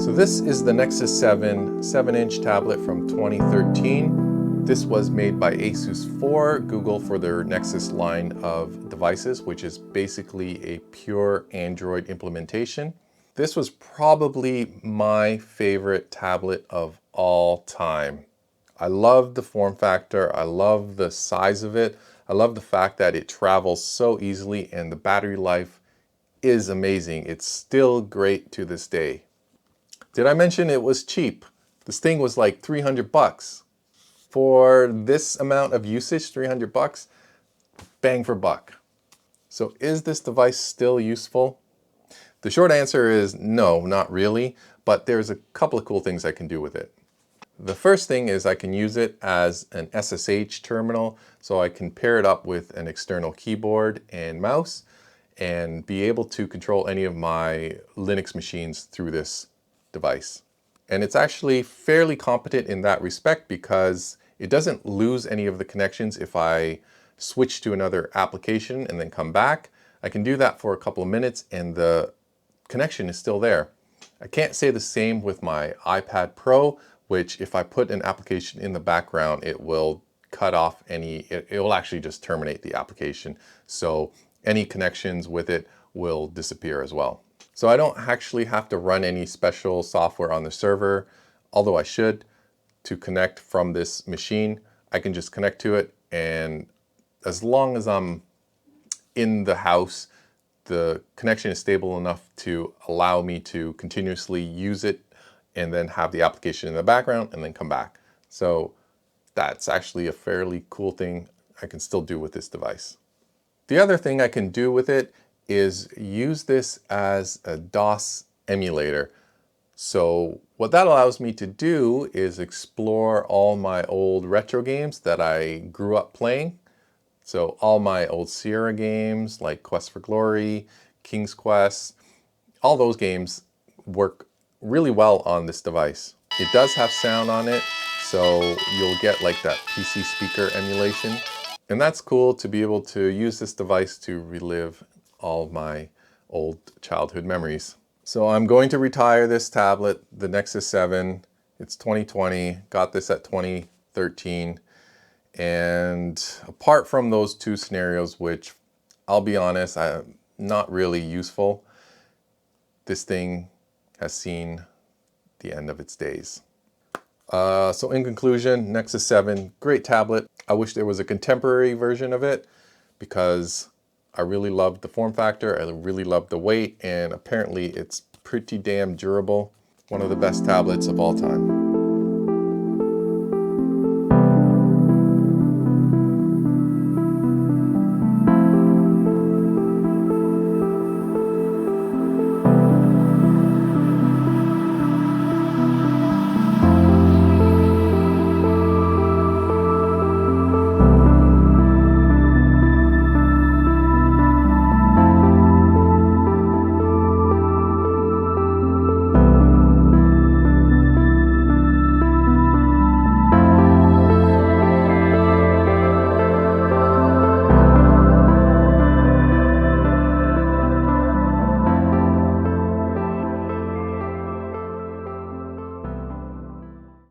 So this is the Nexus 7 7-inch tablet from 2013. This was made by Asus for Google for their Nexus line of devices, which is basically a pure Android implementation. This was probably my favorite tablet of all time. I love the form factor, I love the size of it, I love the fact that it travels so easily and the battery life is amazing. It's still great to this day. Did I mention it was cheap? This thing was like 300 bucks. For this amount of usage, 300 bucks, bang for buck. So is this device still useful? The short answer is no, not really, but there's a couple of cool things I can do with it. The first thing is I can use it as an SSH terminal, so I can pair it up with an external keyboard and mouse and be able to control any of my Linux machines through this device. And it's actually fairly competent in that respect because it doesn't lose any of the connections if I switch to another application and then come back. I can do that for a couple of minutes and the connection is still there. I can't say the same with my iPad Pro, which if I put an application in the background, it will cut off it will actually just terminate the application. So any connections with it will disappear as well. So I don't actually have to run any special software on the server, although I should, to connect from this machine. I can just connect to it, and as long as I'm in the house, the connection is stable enough to allow me to continuously use it and then have the application in the background and then come back. So that's actually a fairly cool thing I can still do with this device. The other thing I can do with it is use this as a DOS emulator. So what that allows me to do is explore all my old retro games that I grew up playing. So all my old Sierra games like Quest for Glory, King's Quest, all those games work really well on this device. It does have sound on it, so you'll get like that PC speaker emulation. And that's cool to be able to use this device to relive all of my old childhood memories. So I'm going to retire this tablet, the Nexus 7. It's 2020, got this at 2013. And apart from those two scenarios, which I'll be honest, I'm not really useful, this thing has seen the end of its days. So in conclusion, Nexus 7, great tablet. I wish there was a contemporary version of it because I really loved the form factor, I really loved the weight, and apparently it's pretty damn durable. One of the best tablets of all time.